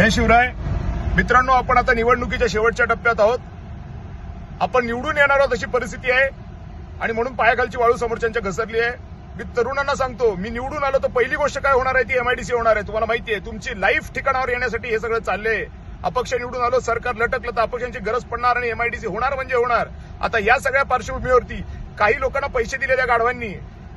जय शिवराय. मित्रांनो, आपण आता निवडणुकीच्या शेवटच्या टप्प्यात आहोत. आपण निवडून येणार आहोत अशी परिस्थिती आहे आणि म्हणून पायाखालची वाळू समोरच्यांच्या घसरली आहे. मी तरुणांना सांगतो, मी निवडून आलो तर पहिली गोष्ट काय होणार आहे ती एमआयडीसी होणार आहे. तुम्हाला माहिती आहे, तुमची लाईफ ठिकाणावर येण्यासाठी हे सगळं चाललंय. अपक्ष निवडून आलो, सरकार लटकलं तर अपक्षांची गरज पडणार आणि एमआयडीसी होणार म्हणजे होणार. आता या सगळ्या पार्श्वभूमीवरती काही लोकांना पैसे दिले त्या गाढवांनी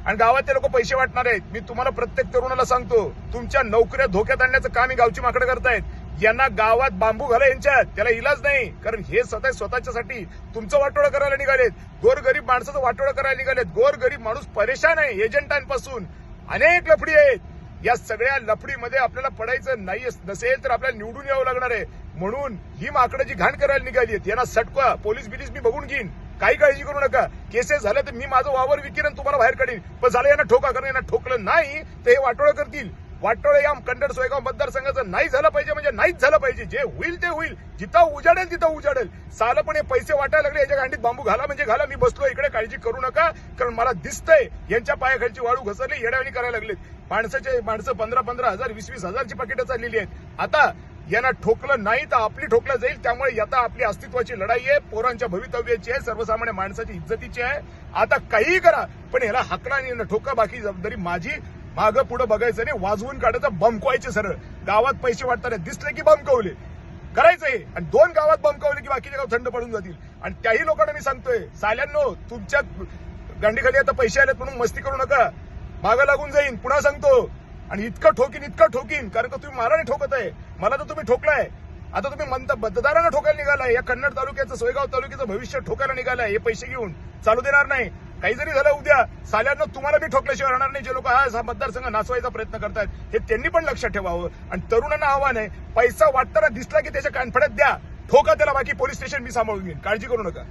आणि गावातले लोक पैसे वाटणार आहेत. मी तुम्हाला प्रत्येक तरुणाला सांगतो, तुमच्या नोकऱ्या धोक्यात आणण्याचं काम ही गावची माकडं करतायत. यांना गावात बांबू घाला यांच्यात, त्याला इलाज नाही. कारण हे स्वतःच्यासाठी तुमचं वाटोळं करायला निघालेत. गोरगरीब माणसाचं वाटोळं करायला निघालेत. गोरगरीब माणूस परेशान आहे. एजंटांपासून अनेक लफडी आहेत. या सगळ्या लफडीमध्ये आपल्याला पडायचं नाही नसेल तर आपल्याला निवडून यावं लागणार आहे. म्हणून ही माकडं जी घाण करायला निघाली आहेत यांना सटका. पोलीस बिलीस मी बघून घेईन, काही काळजी करू नका. केसेस झाले तर मी माझं वावर विकीन आणि तुम्हाला बाहेर काढीन. पण झालं यांना ठोका, कारण यांना ठोकलं नाही तर हे वाटोळं करतील. वाटोळं या कन्नड सोयगाव मतदारसंघाचं नाही झालं पाहिजे म्हणजे नाहीच झालं पाहिजे. जे होईल ते होईल. जिथं उजाडेल तिथं उजाडेल. सालं पण हे पैसे वाटायला लागले, याच्या गांडीत बांबू घाला म्हणजे घाला. मी बसलो इकडे, काळजी करू नका. कारण मला दिसतंय यांच्या पायाखालची वाळू घसरली, येड्यावानी करायला लागलेत. माणसं 15-15 हजार 20-20 हजारची पाकिटं चाललेली आहेत. आता यांना ठोकलं नाही तर आपली ठोकलं जाईल. त्यामुळे आता आपली अस्तित्वाची लढाई आहे, पोरांच्या भवितव्याची आहे, सर्वसामान्य माणसाची इज्जतीची आहे. आता काहीही करा पण याला हाकला आणि यांना ठोका. बाकी जबाबदारी माझी. मागं पुढे बघायचं नाही, वाजवून काढायचं, बमकवायचे सरळ. गावात पैसे वाटताना दिसले की बमकवले करायचंय आणि 2 गावात बमकवले की बाकीचे गाव थंड पडून जातील. आणि त्याही लोकांना मी सांगतोय, साल्यांनो, तुमच्या गांडीखाली आता पैसे आलेत म्हणून मस्ती करू नका. मागं लागून जाईन, पुन्हा सांगतो. आणि इतकं ठोकीन कारण का तुम्ही मला नाही ठोकत आहे. मला तर तुम्ही ठोकलाय. आता तुम्ही मतदारांना ठोकायला निघालाय. या कन्नड तालुक्याचं, सोयगाव तालुक्याचं भविष्य ठोकायला निघालाय. हे पैसे घेऊन चालू देणार नाही. काही जरी झालं उद्या, साल्यांना तुम्हाला मी ठोकल्याशिवाय राहणार नाही. जे लोक हा मतदारसंघ नाचवायचा प्रयत्न करतात हे त्यांनी पण लक्षात ठेवावं. आणि तरुणांना आव्हान आहे, पैसा वाटताना दिसला की त्याच्या कानफड्यात द्या, ठोका त्याला. बाकी पोलीस स्टेशन मी सांभाळून घेईन, काळजी करू नका.